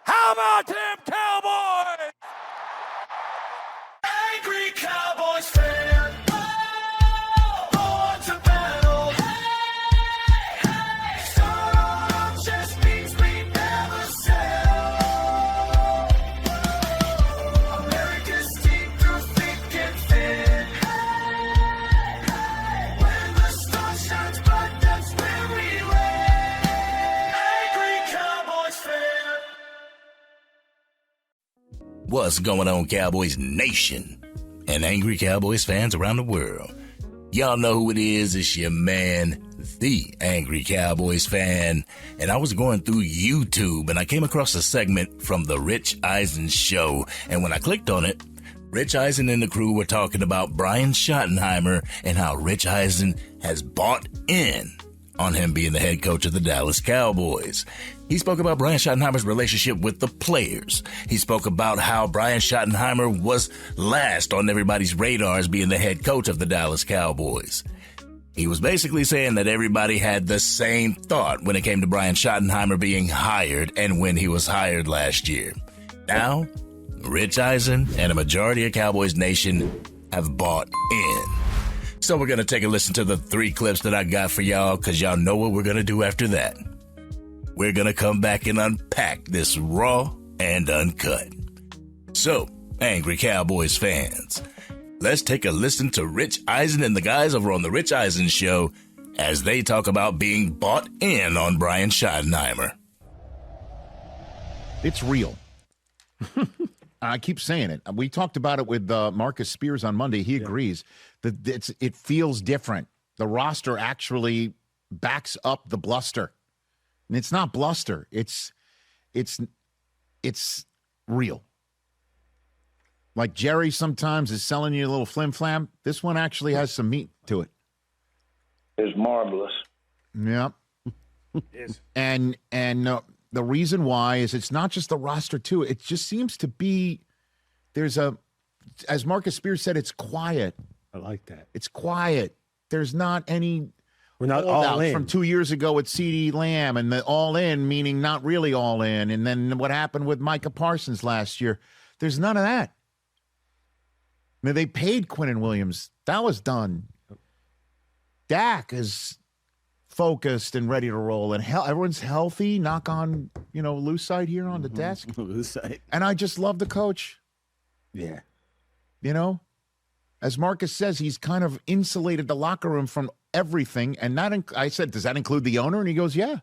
How about them Cowboys? Angry Cowboys fan. Oh, born to battle. Hey, hey. Some just means we never sell. America's team through thick and thin. Hey, hey. When the sun shines bright, that's when we win. Angry Cowboys fan. What's going on, Cowboys Nation and Angry Cowboys fans around the world? Y'all know who it is. It's your man, the Angry Cowboys Fan. And I was going through YouTube and I came across a segment from the Rich Eisen Show. And when I clicked on it, Rich Eisen and the crew were talking about Brian Schottenheimer and how Rich Eisen has bought in on him being the head coach of the Dallas Cowboys. He spoke about Brian Schottenheimer's relationship with the players. He spoke about how Brian Schottenheimer was last on everybody's radars being the head coach of the Dallas Cowboys. He was basically saying that everybody had the same thought when it came to Brian Schottenheimer being hired and when he was hired last year. Now, Rich Eisen and a majority of Cowboys Nation have bought in. So we're going to take a listen to the 3 clips that I got for y'all, because y'all know what we're going to do after that. We're going to come back and unpack this raw and uncut. So, Angry Cowboys fans, let's take a listen to Rich Eisen and the guys over on the Rich Eisen Show as they talk about being bought in on Brian Schottenheimer. It's real. I keep saying it. We talked about it with Marcus Spears on Monday. He agrees that it feels different. The roster actually backs up the bluster. And it's not bluster. It's real. Like Jerry sometimes is selling you a little flim-flam. This one actually has some meat to it. It's marvelous. Yeah. Yes. And the reason why is it's not just the roster, too. It just seems to be as Marcus Spears said, it's quiet. I like that. It's quiet. There's not any. We're not all in. From 2 years ago with CeeDee Lamb, and the all in meaning not really all in. And then what happened with Micah Parsons last year? There's none of that. I mean, they paid Quinnen Williams. That was done. Dak is focused and ready to roll, and everyone's healthy. Knock on, loose side here on the desk. Loose side. And I just love the coach. Yeah. As Marcus says, he's kind of insulated the locker room from everything. And I said, does that include the owner? And he goes, yeah.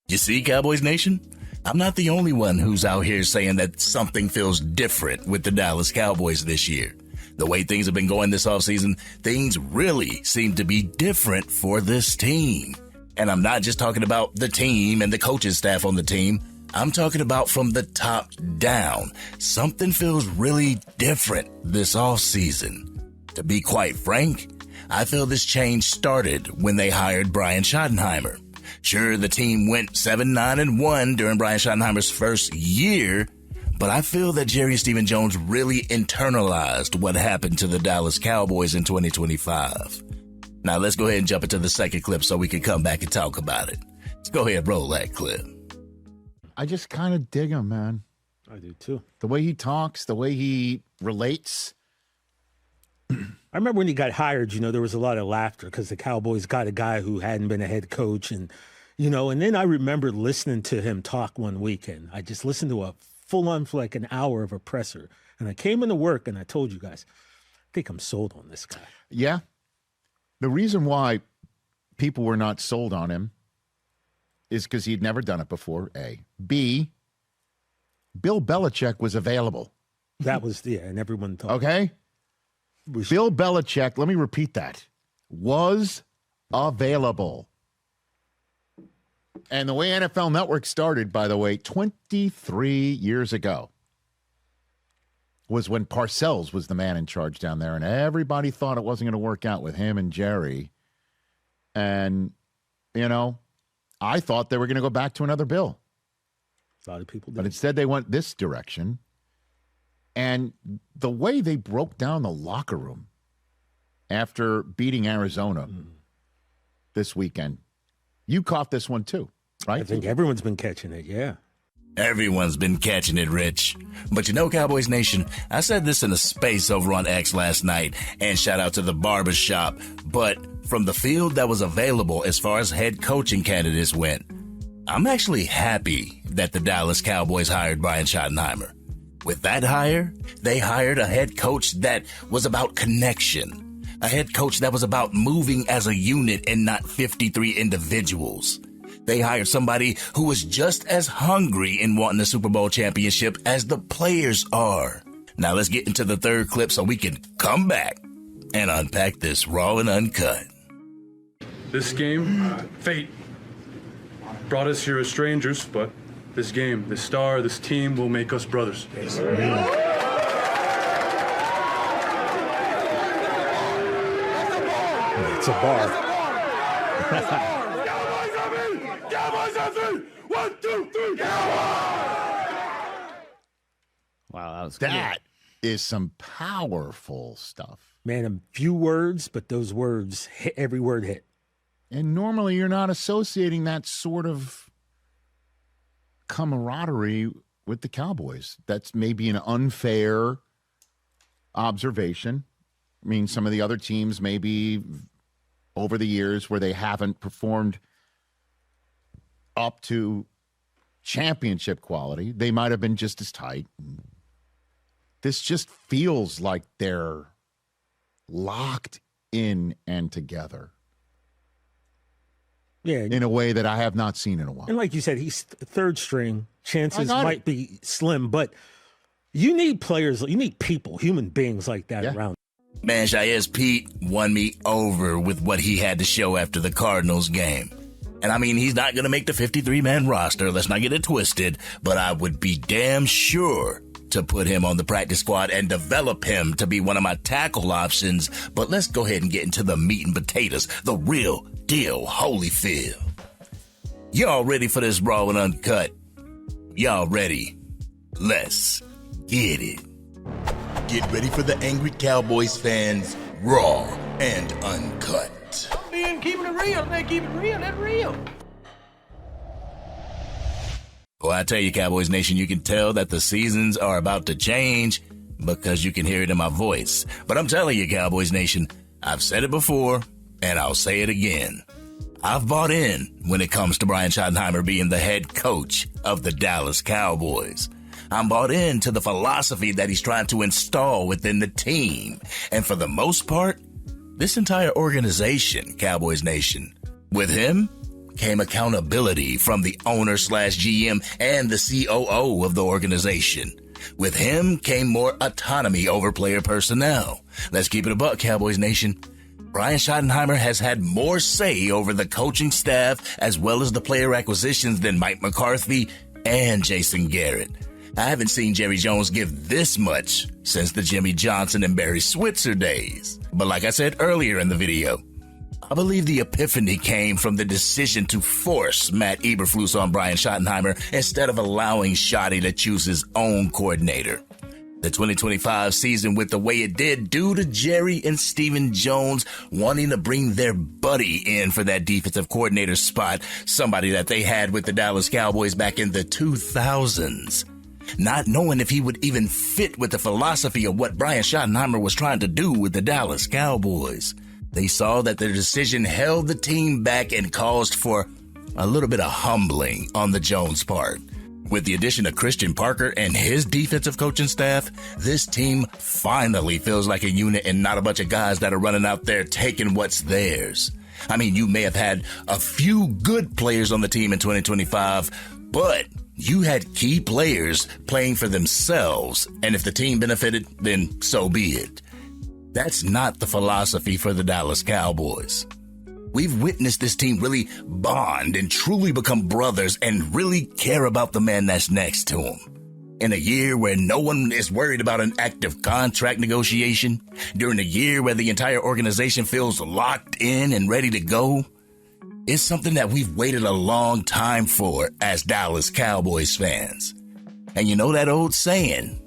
You see, Cowboys Nation? I'm not the only one who's out here saying that something feels different with the Dallas Cowboys this year. The way things have been going this offseason, things really seem to be different for this team. And I'm not just talking about the team and the coaching staff on the team. I'm talking about from the top down. Something feels really different this offseason. To be quite frank, I feel this change started when they hired Brian Schottenheimer. Sure, the team went 7-9-1 during Brian Schottenheimer's first year, but I feel that Jerry and Stephen Jones really internalized what happened to the Dallas Cowboys in 2025. Now let's go ahead and jump into the second clip so we can come back and talk about it. Let's go ahead and roll that clip. I just kind of dig him, man. I do too. The way he talks, the way he relates. I remember when he got hired, there was a lot of laughter because the Cowboys got a guy who hadn't been a head coach. And then I remember listening to him talk one weekend. I just listened to a full-on for like an hour of a presser. And I came into work and I told you guys, I think I'm sold on this guy. Yeah. The reason why people were not sold on him is because he'd never done it before, A. B, Bill Belichick was available. That was, and everyone thought. Okay? Bill Belichick, let me repeat that, was available. And the way NFL Network started, by the way, 23 years ago, was when Parcells was the man in charge down there, and everybody thought it wasn't going to work out with him and Jerry. And, I thought they were going to go back to another Bill. A lot of people did. But instead they went this direction. And the way they broke down the locker room after beating Arizona this weekend, You caught this one too, right? I think everyone's been catching it, yeah. Everyone's been catching it, Rich. But you know, Cowboys Nation, I said this in a space over on X last night, and shout out to the barbershop, but from the field that was available as far as head coaching candidates went, I'm actually happy that the Dallas Cowboys hired Brian Schottenheimer. With that hire, they hired a head coach that was about connection, a head coach that was about moving as a unit and not 53 individuals. They hired somebody who was just as hungry in wanting a Super Bowl championship as the players are. Now let's get into the third clip so we can come back and unpack this raw and uncut. This game, fate, brought us here as strangers, but this game, this star, this team will make us brothers. It's a bar. One, two, three, Cowboys! Wow, that was That is some powerful stuff. Man, a few words, but those words hit, every word hit. And normally you're not associating that sort of camaraderie with the Cowboys. That's maybe an unfair observation. I mean, some of the other teams maybe over the years where they haven't performed up to championship quality, they might have been just as tight. This just feels like they're locked in and together. Yeah. In a way that I have not seen in a while. And like you said, he's third string. Chances I got might be slim, but you need players, you need people, human beings like that around. Man, Shaez Pete won me over with what he had to show after the Cardinals game. And I mean, he's not going to make the 53-man roster. Let's not get it twisted. But I would be damn sure to put him on the practice squad and develop him to be one of my tackle options. But let's go ahead and get into the meat and potatoes, the real deal Holyfield. Y'all ready for this raw and uncut? Y'all ready? Let's get it. Get ready for the Angry Cowboys fans, raw and uncut. Man, keeping it real, man, keep it real, that's real. Well, I tell you, Cowboys Nation, you can tell that the seasons are about to change because you can hear it in my voice. But I'm telling you, Cowboys Nation, I've said it before, and I'll say it again. I've bought in when it comes to Brian Schottenheimer being the head coach of the Dallas Cowboys. I'm bought into the philosophy that he's trying to install within the team. And for the most part, this entire organization, Cowboys Nation, with him came accountability from the owner/GM and the COO of the organization. With him came more autonomy over player personnel. Let's keep it a buck, Cowboys Nation. Brian Schottenheimer has had more say over the coaching staff as well as the player acquisitions than Mike McCarthy and Jason Garrett. I haven't seen Jerry Jones give this much since the Jimmy Johnson and Barry Switzer days. But like I said earlier in the video, I believe the epiphany came from the decision to force Matt Eberflus on Brian Schottenheimer instead of allowing Schotty to choose his own coordinator. The 2025 season went the way it did due to Jerry and Stephen Jones wanting to bring their buddy in for that defensive coordinator spot, somebody that they had with the Dallas Cowboys back in the 2000s. Not knowing if he would even fit with the philosophy of what Brian Schottenheimer was trying to do with the Dallas Cowboys. They saw that their decision held the team back and caused for a little bit of humbling on the Jones part. With the addition of Christian Parker and his defensive coaching staff, this team finally feels like a unit and not a bunch of guys that are running out there taking what's theirs. I mean, you may have had a few good players on the team in 2025, but you had key players playing for themselves, and if the team benefited, then so be it. That's not the philosophy for the Dallas Cowboys. We've witnessed this team really bond and truly become brothers and really care about the man that's next to them. In a year where no one is worried about an active contract negotiation, during a year where the entire organization feels locked in and ready to go, it's something that we've waited a long time for as Dallas Cowboys fans. And you know that old saying,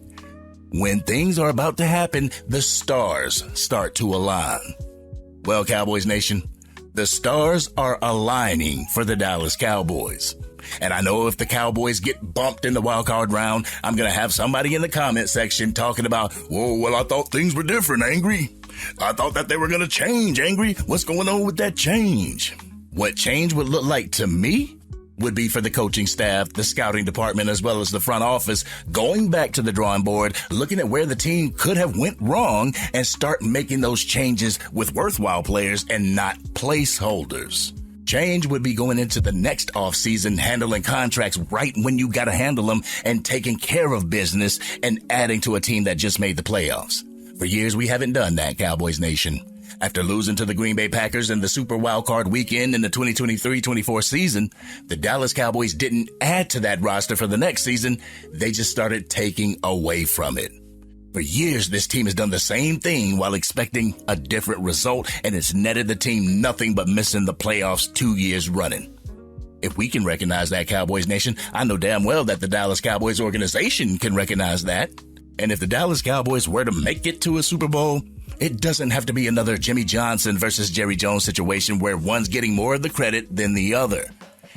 when things are about to happen, the stars start to align. Well, Cowboys Nation, The stars are aligning for the Dallas Cowboys. And I know if the Cowboys get bumped in the wild card round, I'm going to have somebody in the comment section talking about, whoa, well, I thought things were different, Angry. I thought that they were going to change, Angry. What's going on with that change? What change would look like to me would be for the coaching staff, the scouting department, as well as the front office, going back to the drawing board, looking at where the team could have went wrong and start making those changes with worthwhile players and not placeholders. Change would be going into the next offseason, handling contracts right when you got to handle them and taking care of business and adding to a team that just made the playoffs. For years, we haven't done that, Cowboys Nation. After losing to the Green Bay Packers in the Super Wildcard Weekend in the 2023-24 season, the Dallas Cowboys didn't add to that roster for the next season. They just started taking away from it. For years, this team has done the same thing while expecting a different result, and it's netted the team nothing but missing the playoffs 2 years running. If we can recognize that, Cowboys Nation, I know damn well that the Dallas Cowboys organization can recognize that. And if the Dallas Cowboys were to make it to a Super Bowl, it doesn't have to be another Jimmy Johnson versus Jerry Jones situation where one's getting more of the credit than the other.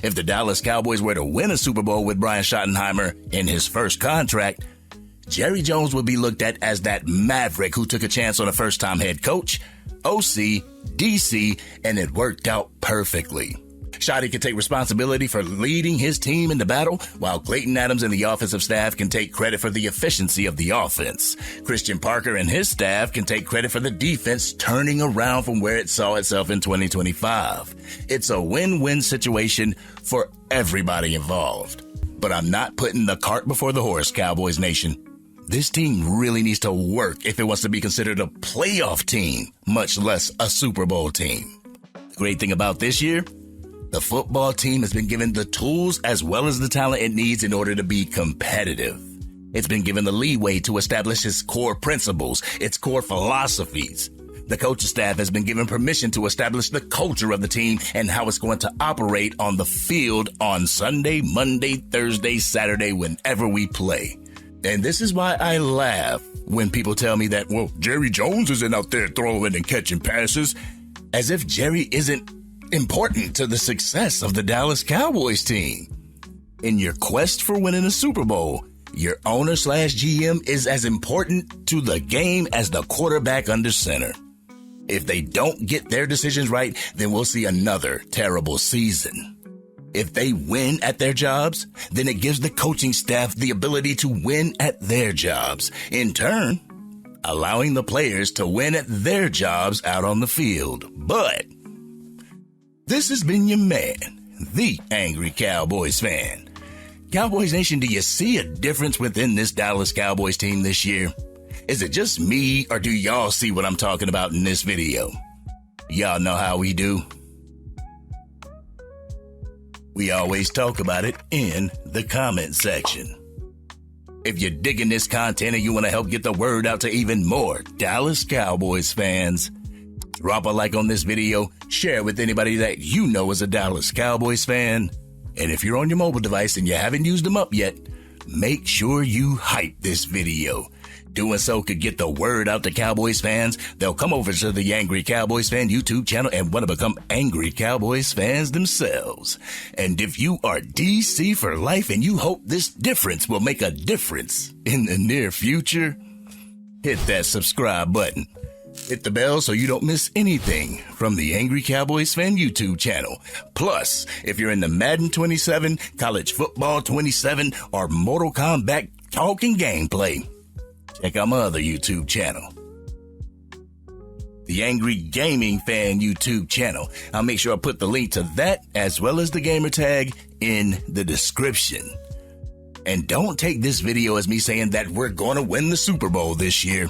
If the Dallas Cowboys were to win a Super Bowl with Brian Schottenheimer in his first contract, Jerry Jones would be looked at as that maverick who took a chance on a first-time head coach, OC, DC, and it worked out perfectly. Shotty can take responsibility for leading his team into battle, while Clayton Adams and the offensive staff can take credit for the efficiency of the offense. Christian Parker and his staff can take credit for the defense turning around from where it saw itself in 2025. It's a win-win situation for everybody involved. But I'm not putting the cart before the horse, Cowboys Nation. This team really needs to work if it wants to be considered a playoff team, much less a Super Bowl team. The great thing about this year, the football team has been given the tools as well as the talent it needs in order to be competitive. It's been given the leeway to establish its core principles, its core philosophies. The coaching staff has been given permission to establish the culture of the team and how it's going to operate on the field on Sunday, Monday, Thursday, Saturday, whenever we play. And this is why I laugh when people tell me that, well, Jerry Jones isn't out there throwing and catching passes, as if Jerry isn't important to the success of the Dallas Cowboys team. In your quest for winning a Super Bowl, your owner/GM is as important to the game as the quarterback under center. If they don't get their decisions right, then we'll see another terrible season. If they win at their jobs, then it gives the coaching staff the ability to win at their jobs. In turn, allowing the players to win at their jobs out on the field. But this has been your man, the Angry Cowboys Fan. Cowboys Nation, do you see a difference within this Dallas Cowboys team this year? Is it just me, or do y'all see what I'm talking about in this video? Y'all know how we do. We always talk about it in the comment section. If you're digging this content and you want to help get the word out to even more Dallas Cowboys fans, drop a like on this video, share it with anybody that you know is a Dallas Cowboys fan, and if you're on your mobile device and you haven't used them up yet, make sure you hype this video. Doing so could get the word out to Cowboys fans. They'll come over to the Angry Cowboys Fan YouTube channel and want to become Angry Cowboys fans themselves. And if you are DC for life and you hope this difference will make a difference in the near future, hit that subscribe button. Hit the bell so you don't miss anything from the Angry Cowboys Fan YouTube channel. Plus, if you're into Madden 27, College Football 27, or Mortal Kombat talking gameplay, check out my other YouTube channel, the Angry Gaming Fan YouTube channel. I'll make sure I put the link to that as well as the gamer tag in the description. And don't take this video as me saying that we're going to win the Super Bowl this year.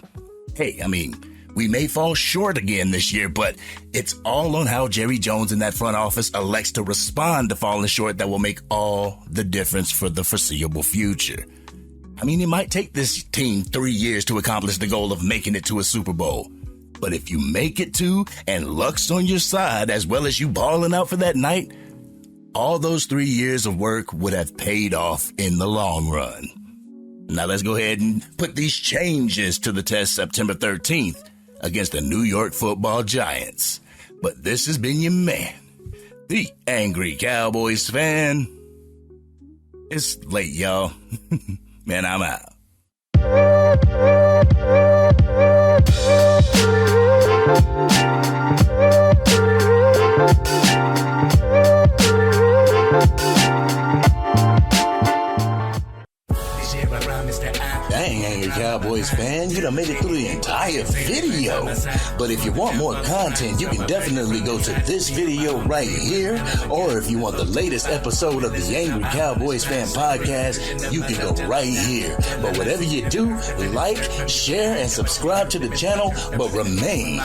Hey, I mean, we may fall short again this year, but it's all on how Jerry Jones in that front office elects to respond to falling short that will make all the difference for the foreseeable future. I mean, it might take this team 3 years to accomplish the goal of making it to a Super Bowl. But if you make it to, and luck's on your side, as well as you balling out for that night, all those 3 years of work would have paid off in the long run. Now let's go ahead and put these changes to the test September 13th against the New York Football Giants. But this has been your man, the Angry Cowboys Fan. It's late, y'all. Man, I'm out. Dang, Angry Cowboys Fan, you done made it through the entire video. But if you want more content, you can definitely go to this video right here. Or if you want the latest episode of the Angry Cowboys Fan podcast, you can go right here. But whatever you do, like, share, and subscribe to the channel, but remain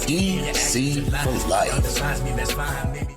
DC for life.